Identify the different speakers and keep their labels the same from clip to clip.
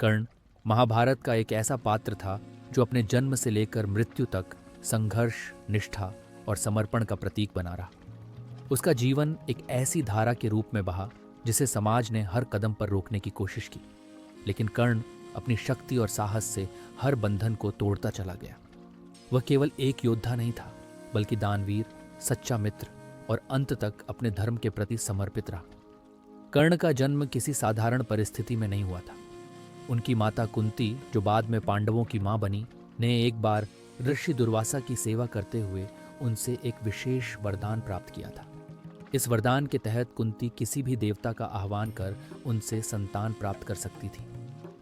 Speaker 1: कर्ण महाभारत का एक ऐसा पात्र था जो अपने जन्म से लेकर मृत्यु तक संघर्ष, निष्ठा और समर्पण का प्रतीक बना रहा। उसका जीवन एक ऐसी धारा के रूप में बहा जिसे समाज ने हर कदम पर रोकने की कोशिश की, लेकिन कर्ण अपनी शक्ति और साहस से हर बंधन को तोड़ता चला गया। वह केवल एक योद्धा नहीं था, बल्कि दानवीर, सच्चा मित्र और अंत तक अपने धर्म के प्रति समर्पित रहा। कर्ण का जन्म किसी साधारण परिस्थिति में नहीं हुआ था। उनकी माता कुंती, जो बाद में पांडवों की मां बनी, ने एक बार ऋषि दुर्वासा की सेवा करते हुए उनसे एक विशेष वरदान प्राप्त किया था। इस वरदान के तहत कुंती किसी भी देवता का आह्वान कर उनसे संतान प्राप्त कर सकती थी।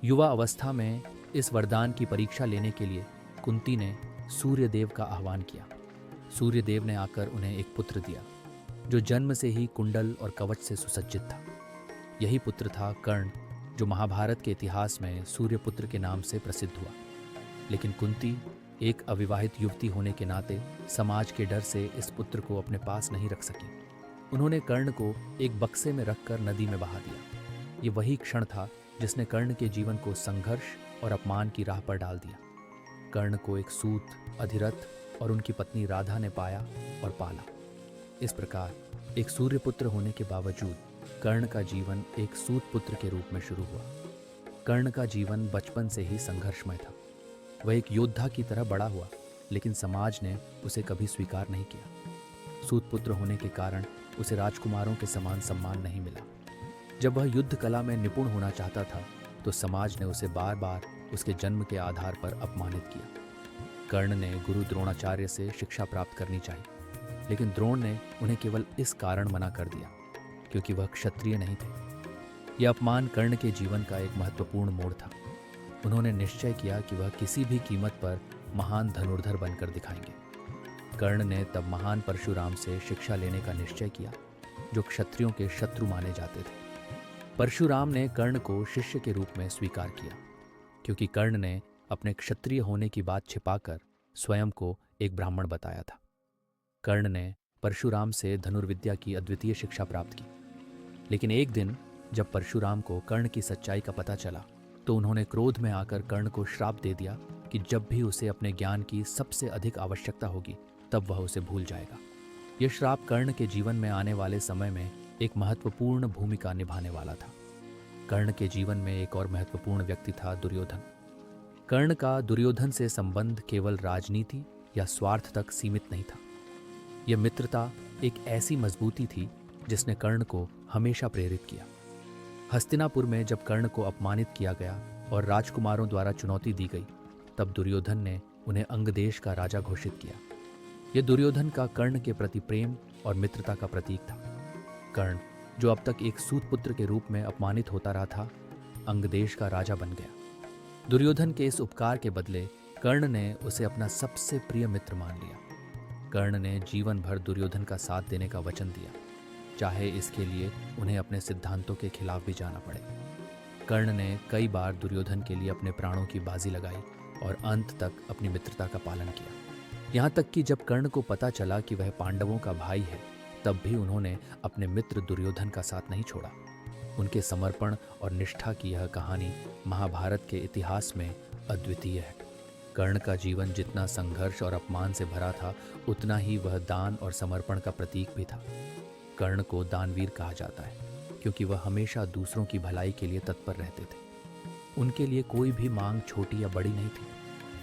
Speaker 1: युवा अवस्था में इस वरदान की परीक्षा लेने के लिए कुंती ने सूर्यदेव का आह्वान किया। सूर्यदेव ने आकर उन्हें एक पुत्र दिया, जो जन्म से ही कुंडल और कवच से सुसज्जित था। यही पुत्र था कर्ण, जो महाभारत के इतिहास में सूर्यपुत्र के नाम से प्रसिद्ध हुआ। लेकिन कुंती, एक अविवाहित युवती होने के नाते, समाज के डर से इस पुत्र को अपने पास नहीं रख सकी। उन्होंने कर्ण को एक बक्से में रखकर नदी में बहा दिया। ये वही क्षण था जिसने कर्ण के जीवन को संघर्ष और अपमान की राह पर डाल दिया। कर्ण को एक सूत, अधिरथ और उनकी पत्नी राधा ने पाया और पाला। इस प्रकार एक सूर्यपुत्र होने के बावजूद कर्ण का जीवन एक सूत पुत्र के रूप में शुरू हुआ। कर्ण का जीवन बचपन से ही संघर्षमय था। वह एक योद्धा की तरह बड़ा हुआ, लेकिन समाज ने उसे कभी स्वीकार नहीं किया। सूत पुत्र होने के कारण उसे राजकुमारों के समान सम्मान नहीं मिला। जब वह युद्ध कला में निपुण होना चाहता था, तो समाज ने उसे बार बार उसके जन्म के आधार पर अपमानित किया। कर्ण ने गुरु द्रोणाचार्य से शिक्षा प्राप्त करनी चाहिए, लेकिन द्रोण ने उन्हें केवल इस कारण मना कर दिया क्योंकि वह क्षत्रिय नहीं थे। यह अपमान कर्ण के जीवन का एक महत्वपूर्ण मोड़ था। उन्होंने निश्चय किया कि वह किसी भी कीमत पर महान धनुर्धर बनकर दिखाएंगे। कर्ण ने तब महान परशुराम से शिक्षा लेने का निश्चय किया, जो क्षत्रियों के शत्रु माने जाते थे। परशुराम ने कर्ण को शिष्य के रूप में स्वीकार किया, क्योंकि कर्ण ने अपने क्षत्रिय होने की बात छिपाकर स्वयं को एक ब्राह्मण बताया था। कर्ण ने परशुराम से धनुर्विद्या की अद्वितीय शिक्षा प्राप्त की, लेकिन एक दिन जब परशुराम को कर्ण की सच्चाई का पता चला, तो उन्होंने क्रोध में आकर कर्ण को श्राप दे दिया कि जब भी उसे अपने ज्ञान की सबसे अधिक आवश्यकता होगी, तब वह उसे भूल जाएगा। यह श्राप कर्ण के जीवन में आने वाले समय में एक महत्वपूर्ण भूमिका निभाने वाला था। कर्ण के जीवन में एक और महत्वपूर्ण व्यक्ति था दुर्योधन। कर्ण का दुर्योधन से संबंध केवल राजनीति या स्वार्थ तक सीमित नहीं था। यह मित्रता एक ऐसी मजबूती थी जिसने कर्ण को हमेशा प्रेरित किया। हस्तिनापुर में जब कर्ण को अपमानित किया गया और राजकुमारों द्वारा चुनौती दी गई, तब दुर्योधन ने उन्हें अंगदेश का राजा घोषित किया। यह दुर्योधन का कर्ण के प्रति प्रेम और मित्रता का प्रतीक था। कर्ण, जो अब तक एक सूत पुत्र के रूप में अपमानित होता रहा था, अंगदेश का राजा बन गया। दुर्योधन के इस उपकार के बदले कर्ण ने उसे अपना सबसे प्रिय मित्र मान लिया। कर्ण ने जीवन भर दुर्योधन का साथ देने का वचन दिया, चाहे इसके लिए उन्हें अपने सिद्धांतों के खिलाफ भी जाना पड़े। कर्ण ने कई बार दुर्योधन के लिए अपने प्राणों की बाजी लगाई और अंत तक अपनी मित्रता का पालन किया। यहाँ तक कि जब कर्ण को पता चला कि वह पांडवों का भाई है, तब भी उन्होंने अपने मित्र दुर्योधन का साथ नहीं छोड़ा। उनके समर्पण और निष्ठा की यह कहानी महाभारत के इतिहास में अद्वितीय है। कर्ण का जीवन जितना संघर्ष और अपमान से भरा था, उतना ही वह दान और समर्पण का प्रतीक भी था। कर्ण को दानवीर कहा जाता है क्योंकि वह हमेशा दूसरों की भलाई के लिए तत्पर रहते थे। उनके लिए कोई भी मांग छोटी या बड़ी नहीं थी,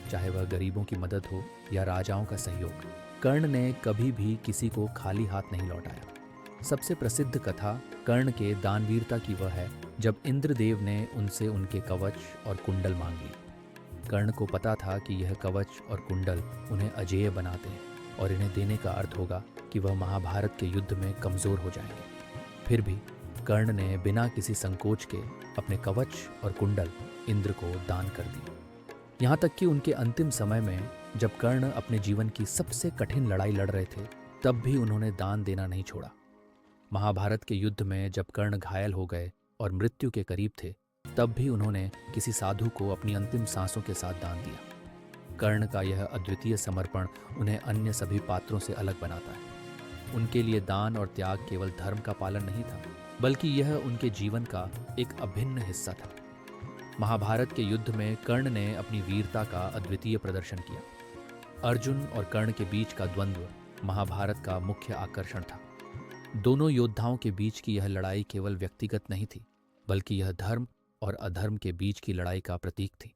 Speaker 1: चाहे वह गरीबों की मदद हो या राजाओं का सहयोग। कर्ण ने कभी भी किसी को खाली हाथ नहीं लौटाया। सबसे प्रसिद्ध कथा कर्ण के दानवीरता की वह है जब इंद्रदेव ने उनसे उनके कवच और कुंडल मांग ली। कर्ण को पता था कि यह कवच और कुंडल उन्हें अजेय बनाते हैं और इन्हें देने का अर्थ होगा कि वह महाभारत के युद्ध में कमजोर हो जाएंगे। फिर भी कर्ण ने बिना किसी संकोच के अपने कवच और कुंडल इंद्र को दान कर दिए। यहाँ तक कि उनके अंतिम समय में जब कर्ण अपने जीवन की सबसे कठिन लड़ाई लड़ रहे थे, तब भी उन्होंने दान देना नहीं छोड़ा। महाभारत के युद्ध में जब कर्ण घायल हो गए और मृत्यु के करीब थे, तब भी उन्होंने किसी साधु को अपनी अंतिम सांसों के साथ दान दिया। कर्ण का यह अद्वितीय समर्पण उन्हें अन्य सभी पात्रों से अलग बनाता है। उनके लिए दान और त्याग केवल धर्म का पालन नहीं था, बल्कि यह उनके जीवन का एक अभिन्न हिस्सा था। महाभारत के युद्ध में कर्ण ने अपनी वीरता का अद्वितीय प्रदर्शन किया। अर्जुन और कर्ण के बीच का द्वंद्व महाभारत का मुख्य आकर्षण था। दोनों योद्धाओं के बीच की यह लड़ाई केवल व्यक्तिगत नहीं थी, बल्कि यह धर्म और अधर्म के बीच की लड़ाई का प्रतीक थी।